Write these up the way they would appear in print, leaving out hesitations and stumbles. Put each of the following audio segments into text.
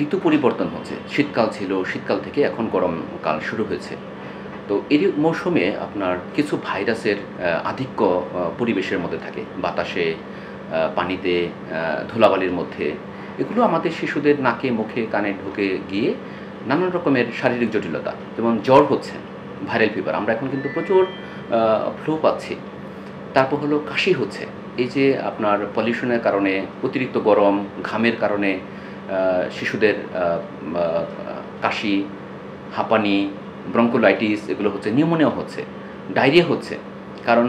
ঋতু পরিবর্তন হচ্ছে। শীতকাল ছিল, শীতকাল থেকে এখন গরমকাল শুরু হয়েছে। তো এই মৌসুমে আপনার কিছু ভাইরাসের আধিক্য পরিবেশের মধ্যে থাকে। বাতাসে, পানিতে, ধুলাবালির মধ্যে। এগুলো আমাদের শিশুদের নাকে, মুখে, কানে ঢুকে গিয়ে নানান রকমের শারীরিক জটিলতা, যেমন জ্বর হচ্ছে, ভাইরাল ফিভার। আমরা এখন কিন্তু প্রচুর ফ্লু পাচ্ছি। তারপর হলো কাশি হচ্ছে। এই যে আপনার পলিউশনের কারণে, অতিরিক্ত গরম, ঘামের কারণে শিশুদের কাশি, হাঁপানি, ব্রঙ্কোলাইটিস এগুলো হচ্ছে, নিউমোনিয়া হচ্ছে, ডায়রিয়া হচ্ছে। কারণ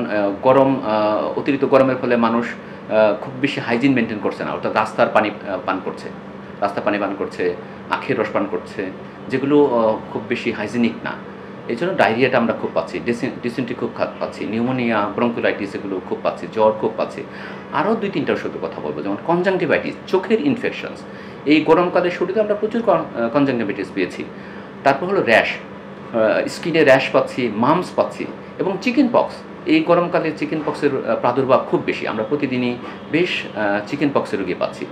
অতিরিক্ত গরমের ফলে মানুষ খুব বেশি হাইজিন মেনটেন করছে না, অর্থাৎ রাস্তার পানি পান করছে, আখের রস পান করছে, যেগুলো খুব বেশি হাইজিনিক না। এই জন্য ডায়রিয়াটা আমরা খুব পাচ্ছি, ডিসেন্ট্রি খুব পাচ্ছি, নিউমোনিয়া, ব্রঙ্কোলাইটিস এগুলো খুব পাচ্ছি, জ্বর খুব পাচ্ছি। আরও 2-3টা ওষুধের কথা বলবো, যেমন কনজাংটিভাইটিস, চোখের ইনফেকশনস। এই গরমকালের শুরুতে আমরা প্রচুর কনজাংটিভাইটিস পেয়েছি। তারপর হলো র্যাশ, স্কিনে র্যাশ পাচ্ছি, মামস পাচ্ছি, এবং চিকেন পক্স। এই গরমকালে চিকেন পক্সের প্রাদুর্ভাব খুব বেশি, আমরা প্রতিদিনই বেশ চিকেন পক্সের রোগী পাচ্ছি।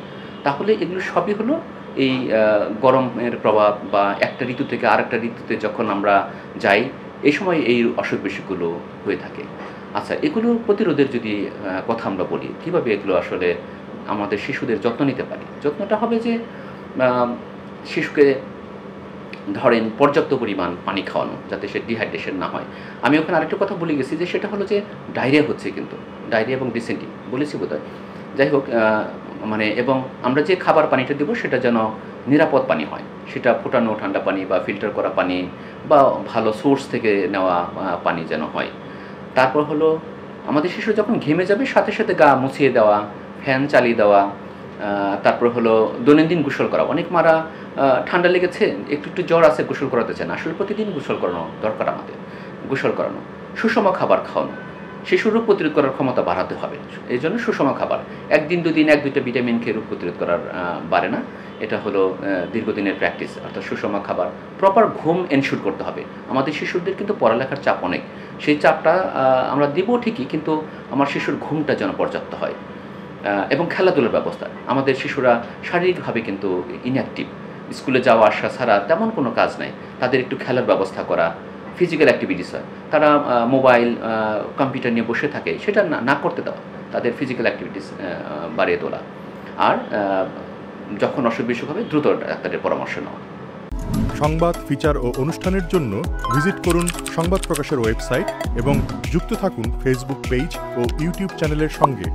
তাহলে এগুলো সবই হলো এই গরমের প্রভাব, বা একটা ঋতু থেকে আরেকটা ঋতুতে যখন আমরা যাই, এই সময় এই অসুখ বিসুখগুলো হয়ে থাকে। আচ্ছা, এগুলো প্রতিরোধের যদি কথা আমরা বলি, কীভাবে এগুলো আসলে আমাদের শিশুদের যত্ন নিতে পারি? যত্নটা হবে যে শিশুকে ধরেন পর্যাপ্ত পরিমাণ পানি খাওয়ানো, যাতে সে ডিহাইড্রেশন না হয়। আমি ওখানে আরেকটা কথা বলে গেছি, যে সেটা হলো যে ডায়রিয়া হচ্ছে, কিন্তু ডায়রিয়া এবং ডিসেন্ট্রি বলেছি বোধহয়। যাই হোক, এবং আমরা যে খাবার পানিটা দেবো সেটা যেন নিরাপদ পানি হয়, সেটা ফোটানো ঠান্ডা পানি বা ফিল্টার করা পানি বা ভালো সোর্স থেকে নেওয়া পানি যেন হয়। তারপর হলো আমাদের শিশু যখন ঘেমে যাবে, সাথে সাথে গা মুছিয়ে দেওয়া, ফ্যান চালিয়ে দেওয়া। তারপর হলো দৈনন্দিন গোসল করা। অনেক মারা ঠান্ডা লেগেছে, একটু জ্বর আছে, গোসল করাতে চান, আসলে প্রতিদিন গোসল করানো দরকার আমাদের। গোসল করানো, সুষম খাবার খাওয়ানো, শিশুর রোগ প্রতিরোধ করার ক্ষমতা বাড়াতে হবে। এই জন্য সুষম খাবার, 1 দিন 2 দিন 1-2টা ভিটামিন খেয়ে রোগ প্রতিরোধ করার বাড়ে না। এটা হলো দীর্ঘদিনের প্র্যাকটিস, অর্থাৎ সুষম খাবার। প্রপার ঘুম এনশিওর করতে হবে। আমাদের শিশুদের কিন্তু পড়ালেখার চাপ অনেক, সেই চাপটা আমরা দিব ঠিকই, কিন্তু আমার শিশুর ঘুমটা যেন পর্যাপ্ত হয়। এবং খেলাধুলার ব্যবস্থা। আমাদের শিশুরা শারীরিকভাবে কিন্তু ইনঅ্যাক্টিভ, স্কুলে যাওয়া আসা ছাড়া তেমন কোনো কাজ নাই। তাদের একটু খেলার ব্যবস্থা করা, ফিজিক্যাল অ্যাক্টিভিটিস হয়। তারা মোবাইল, কম্পিউটার নিয়ে বসে থাকে, সেটা না করতে দেওয়া, তাদের ফিজিক্যাল অ্যাক্টিভিটিস বাড়িয়ে তোলা। আর যখন অসুখ বিসুখ হবে, দ্রুত ডাক্তারের পরামর্শ নেওয়া। সংবাদ, ফিচার ও অনুষ্ঠানের জন্য ভিজিট করুন সংবাদ প্রকাশের ওয়েবসাইট এবং যুক্ত থাকুন ফেসবুক পেজ ও ইউটিউব চ্যানেলের সঙ্গে।